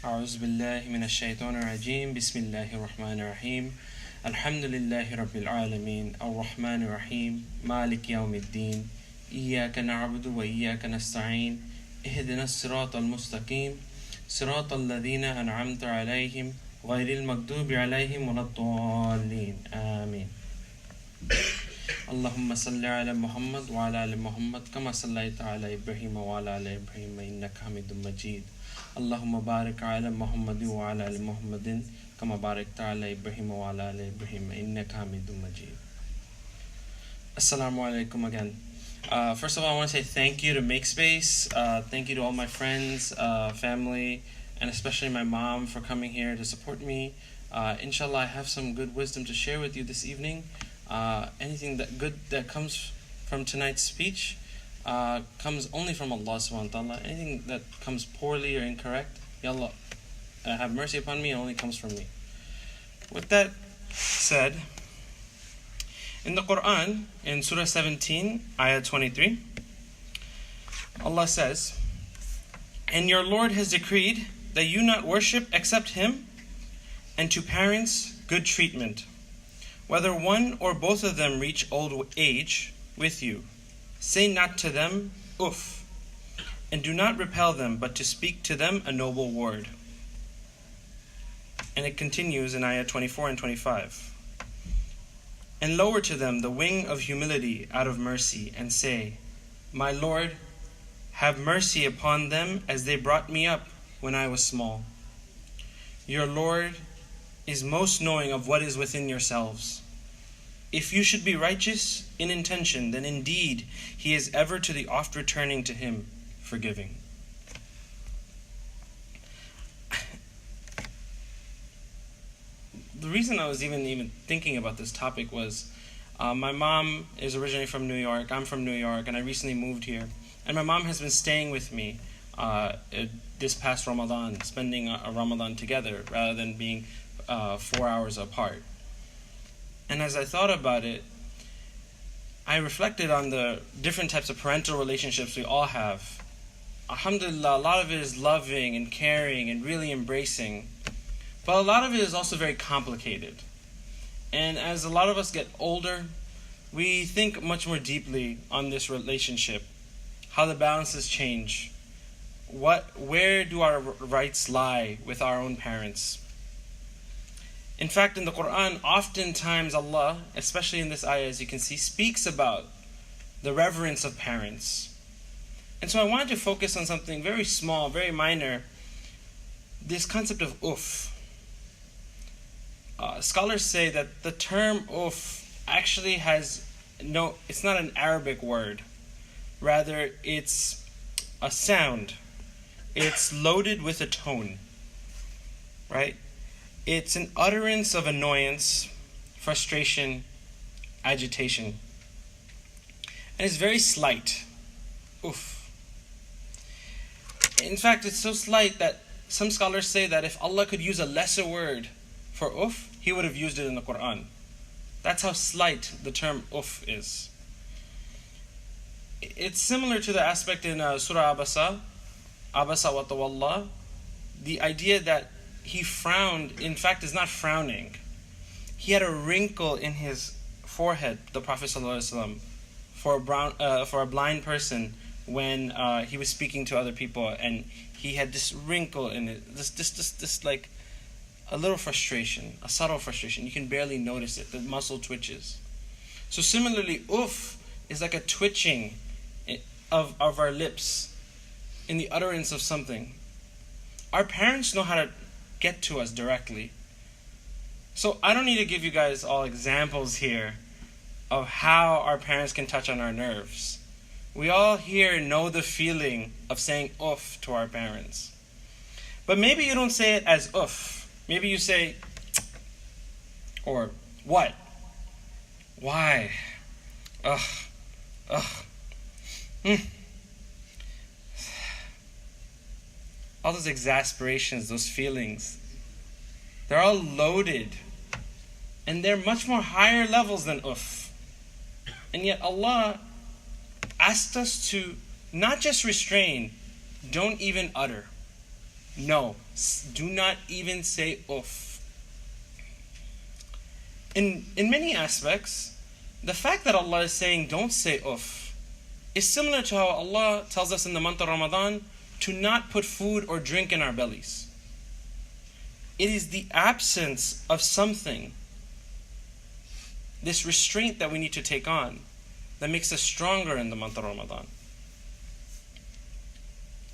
أعوذ بالله من الشيطان الرجيم بسم الله الرحمن الرحيم الحمد لله رب العالمين الرحمن الرحيم مالك يوم الدين إياك نعبد وإياك نستعين اهدنا الصراط المستقيم صراط الذين أنعمت عليهم غير المغضوب عليهم ولا الضالين آمين اللهم صل على محمد وعلى آل محمد كما صليت على إبراهيم وعلى آل إبراهيم إنك حميد مجيد اللهم بارك على محمد وعلى آل محمد كما باركت على إبراهيم وعلى آل إبراهيم إنك حميد مجيد. Assalamu alaikum again. First of all, I want to say thank you to MakeSpace. Thank you to all my friends, family, and especially my mom for coming here to support me. Inshallah, I have some good wisdom to share with you this evening. Anything that comes from tonight's speech comes only from Allah subhanahu wa ta'ala. Anything that comes poorly or incorrect, Ya Allah, have mercy upon me, it only comes from me. With that said, in the Quran, in Surah 17, Ayah 23, Allah says, "And your Lord has decreed that you not worship except Him, and to parents good treatment, whether one or both of them reach old age with you. Say not to them, Uff, and do not repel them, but to speak to them a noble word." And it continues in Ayah 24 and 25. "And lower to them the wing of humility out of mercy, and say, My Lord, have mercy upon them as they brought me up when I was small. Your Lord is most knowing of what is within yourselves. If you should be righteous in intention, then indeed He is ever to the oft returning to Him, forgiving." The reason I was even thinking about this topic was my mom is originally from New York, I'm from New York, and I recently moved here. And my mom has been staying with me this past Ramadan, spending a Ramadan together rather than being 4 hours apart. And as I thought about it, I reflected on the different types of parental relationships we all have. Alhamdulillah, a lot of it is loving and caring and really embracing. But a lot of it is also very complicated. And as a lot of us get older, we think much more deeply on this relationship, how the balances change, where do our rights lie with our own parents. In fact, in the Quran, oftentimes Allah, especially in this ayah as you can see, speaks about the reverence of parents. And so I wanted to focus on something very small, very minor, this concept of uff. Scholars say that the term uff actually it's not an Arabic word. Rather, it's a sound. It's loaded with a tone, right? It's an utterance of annoyance, frustration, agitation. And it's very slight. Uff. In fact, it's so slight that some scholars say that if Allah could use a lesser word for uff, He would have used it in the Quran. That's how slight the term uff is. It's similar to the aspect in Surah Abasa wa Tawalla. The idea that he frowned, in fact, is not frowning. He had a wrinkle in his forehead, the Prophet ﷺ, for a blind person when he was speaking to other people, and he had this wrinkle in it, this like a little frustration, a subtle frustration. You can barely notice it. The muscle twitches. So similarly, uff is like a twitching of our lips in the utterance of something. Our parents know how to get to us directly. So I don't need to give you guys all examples here of how our parents can touch on our nerves. We all here know the feeling of saying uff to our parents. But maybe you don't say it as uff. Maybe you say, or what? Why? Ugh. All those exasperations, those feelings, they're all loaded. And they're much more higher levels than uff. And yet Allah asked us to not just restrain, don't even utter. No, do not even say uff. In many aspects, the fact that Allah is saying don't say uff is similar to how Allah tells us in the month of Ramadan to not put food or drink in our bellies. It is the absence of something, this restraint that we need to take on, that makes us stronger in the month of Ramadan.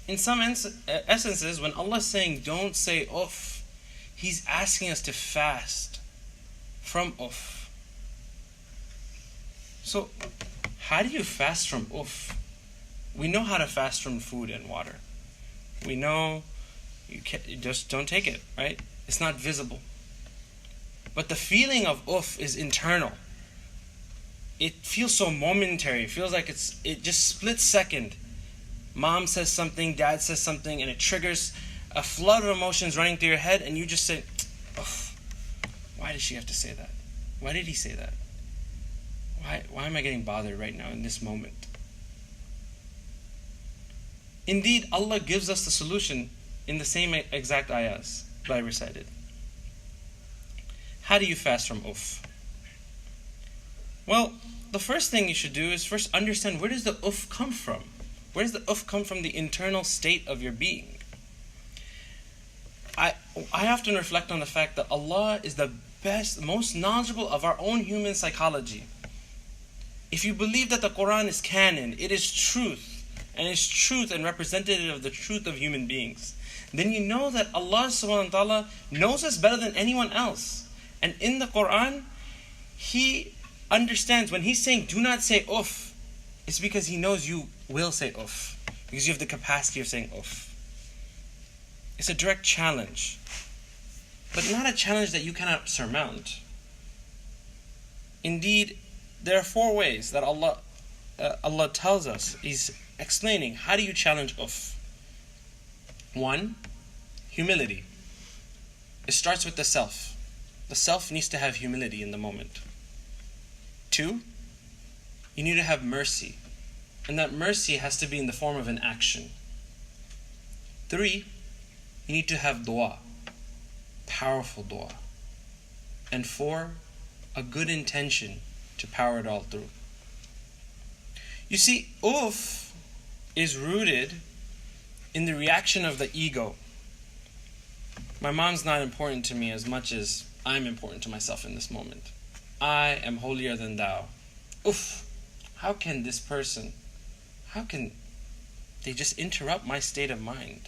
In some essences, when Allah is saying don't say uff, He's asking us to fast from uff. So, how do you fast from uff? We know how to fast from food and water. We know you just don't take it, right? It's not visible. But the feeling of uff is internal. It feels so momentary. It feels like it just split second. Mom says something, dad says something, and it triggers a flood of emotions running through your head, and you just say, uff, why did she have to say that? Why did he say that? Why am I getting bothered right now in this moment? Indeed, Allah gives us the solution in the same exact ayahs that I recited. How do you fast from uff? Well, the first thing you should do is first understand, where does the uff come from? Where does the uff come from? The internal state of your being. I often reflect on the fact that Allah is the best, most knowledgeable of our own human psychology. If you believe that the Quran is canon, it is truth, and it's truth and representative of the truth of human beings, then you know that Allah subhanahu wa ta'ala knows us better than anyone else. And in the Quran, He understands when He's saying do not say uff, it's because He knows you will say uff, because you have the capacity of saying uff. It's a direct challenge, but not a challenge that you cannot surmount. Indeed, there are 4 ways that Allah tells us. He's explaining, how do you challenge uff? 1, humility. It starts with the self. The self needs to have humility in the moment. 2, you need to have mercy. And that mercy has to be in the form of an action. 3, you need to have dua. Powerful dua. And 4, a good intention to power it all through. You see, uff is rooted in the reaction of the ego. My mom's not important to me as much as I'm important to myself in this moment. I am holier than thou. Uff, how can this person, how can they just interrupt my state of mind?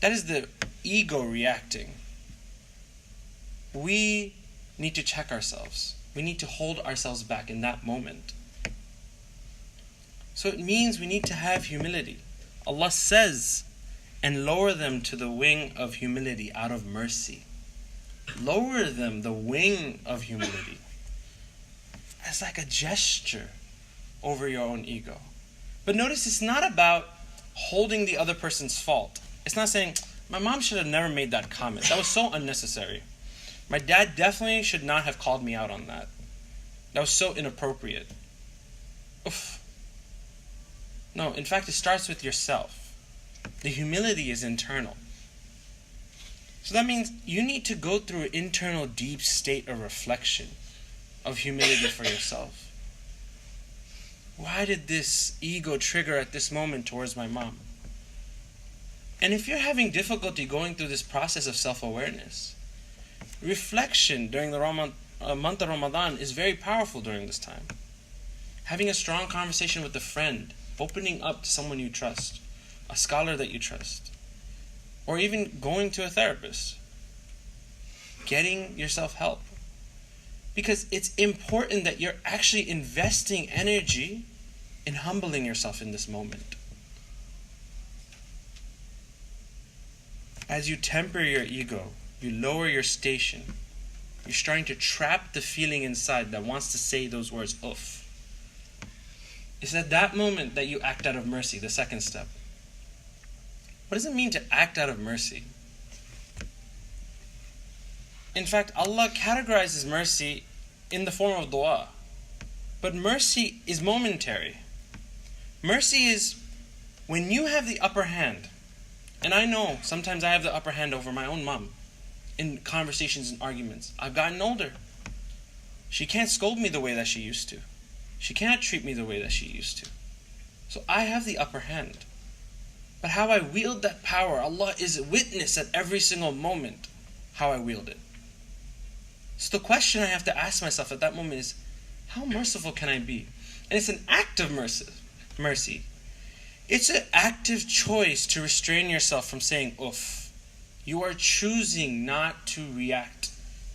That is the ego reacting. We need to check ourselves. We need to hold ourselves back in that moment. So it means we need to have humility. Allah says, and lower them to the wing of humility out of mercy. Lower them the wing of humility. It's like a gesture over your own ego. But notice, it's not about holding the other person's fault. It's not saying, my mom should have never made that comment. That was so unnecessary. My dad definitely should not have called me out on that. That was so inappropriate. Oof. No, in fact, it starts with yourself. The humility is internal. So that means you need to go through an internal deep state of reflection, of humility for yourself. Why did this ego trigger at this moment towards my mom? And if you're having difficulty going through this process of self-awareness, reflection during the month of Ramadan is very powerful during this time. Having a strong conversation with a friend, opening up to someone you trust, a scholar that you trust, or even going to a therapist, getting yourself help. Because it's important that you're actually investing energy in humbling yourself in this moment. As you temper your ego, you lower your station, you're starting to trap the feeling inside that wants to say those words, uff. It's at that moment that you act out of mercy, the second step. What does it mean to act out of mercy? In fact, Allah categorizes mercy in the form of dua. But mercy is momentary. Mercy is when you have the upper hand. And I know sometimes I have the upper hand over my own mom in conversations and arguments. I've gotten older. She can't scold me the way that she used to. She can't treat me the way that she used to. So I have the upper hand. But how I wield that power, Allah is witness at every single moment how I wield it. So the question I have to ask myself at that moment is, how merciful can I be? And it's an act of mercy. It's an active choice to restrain yourself from saying oof. You are choosing not to react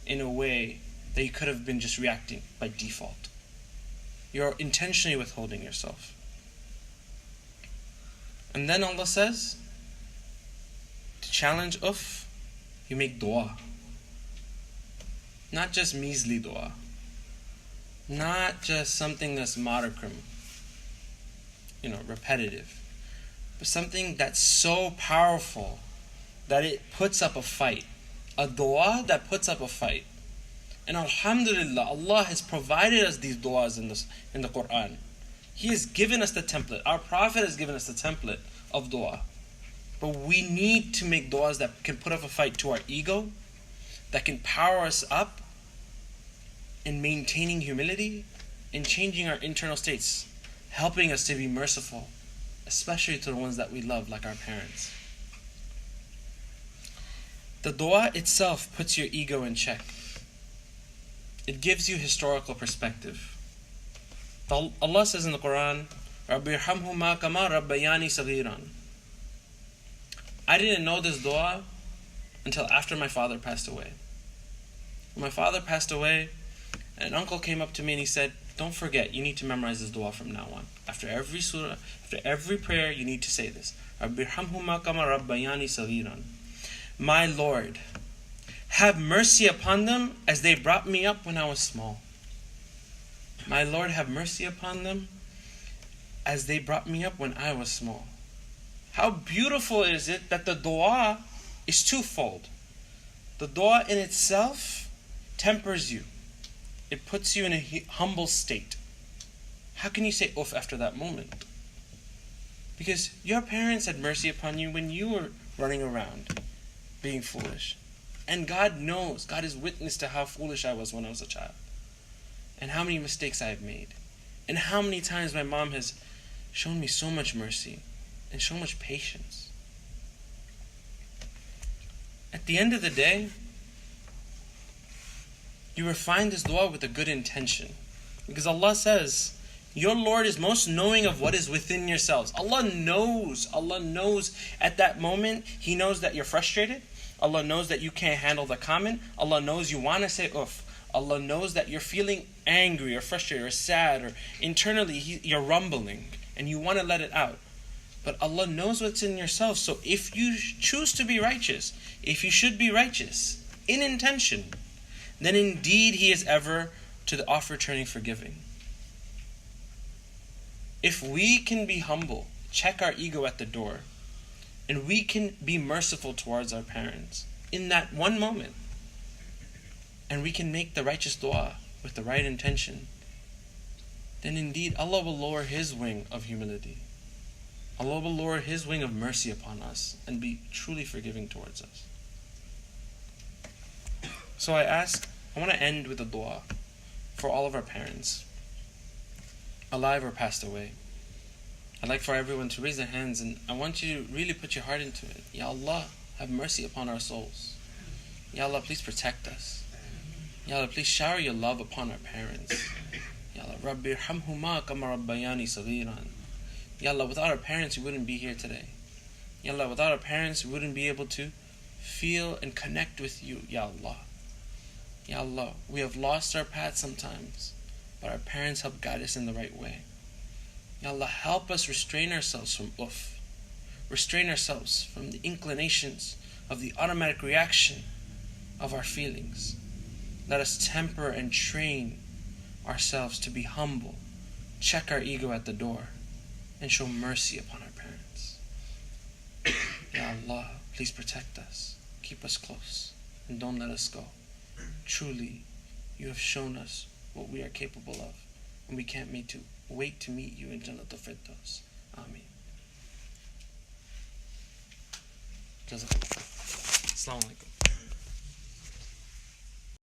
in a way that you could have been just reacting by default. You're intentionally withholding yourself. And then Allah says, to challenge oof, you make dua. Not just measly dua. Not just something that's modicum, repetitive. But something that's so powerful that it puts up a fight. A dua that puts up a fight. And alhamdulillah, Allah has provided us these duas in the Quran. He has given us the template. Our Prophet has given us the template of dua. But we need to make duas that can put up a fight to our ego, that can power us up in maintaining humility, in changing our internal states, helping us to be merciful, especially to the ones that we love, like our parents. The dua itself puts your ego in check. It gives you historical perspective. Allah says in the Quran, رَبِّ ارْحَمْهُمَا كَمَا رَبَّيَانِي صَغِيرًا. I didn't know this dua until after my father passed away. When my father passed away, an uncle came up to me and he said, don't forget, you need to memorize this dua from now on. After every surah, after every prayer, you need to say this. رَبِّ ارْحَمْهُمَا كَمَا رَبَّيَانِي صَغِيرًا. My Lord, have mercy upon them as they brought me up when I was small. My Lord, have mercy upon them as they brought me up when I was small. How beautiful is it that the dua is twofold. The dua in itself tempers you. It puts you in a humble state. How can you say oof after that moment? Because your parents had mercy upon you when you were running around being foolish. And God knows, God is witness to how foolish I was when I was a child. And how many mistakes I have made. And how many times my mom has shown me so much mercy and so much patience. At the end of the day, you refine this dua with a good intention. Because Allah says, your Lord is most knowing of what is within yourselves. Allah knows at that moment. He knows that you're frustrated. Allah knows that you can't handle the comment. Allah knows you want to say oof. Allah knows that you're feeling angry or frustrated or sad, or internally you're rumbling and you want to let it out. But Allah knows what's in yourself. So if you choose to be righteous, if you should be righteous in intention, then indeed He is ever to the off returning forgiving. If we can be humble, check our ego at the door, and we can be merciful towards our parents in that one moment, and we can make the righteous dua with the right intention, then indeed Allah will lower His wing of humility. Allah will lower His wing of mercy upon us and be truly forgiving towards us. So I want to end with a dua for all of our parents, alive or passed away. I'd like for everyone to raise their hands, and I want you to really put your heart into it. Ya Allah, have mercy upon our souls. Ya Allah, please protect us. Ya Allah, please shower your love upon our parents. Ya Allah, Rabbi irhamhuma kama rabbayani saghiran. Ya Allah, without our parents, we wouldn't be here today. Ya Allah, without our parents, we wouldn't be able to feel and connect with you, Ya Allah. Ya Allah, we have lost our path sometimes, but our parents help guide us in the right way. Ya Allah, help us restrain ourselves from oof. Restrain ourselves from the inclinations of the automatic reaction of our feelings. Let us temper and train ourselves to be humble, check our ego at the door, and show mercy upon our parents. Ya Allah, please protect us, keep us close, and don't let us go. Truly, you have shown us what we are capable of, and we can't wait to meet you in Jannatul Firdaus. Ameen. Jazakallah. Assalamu alaikum.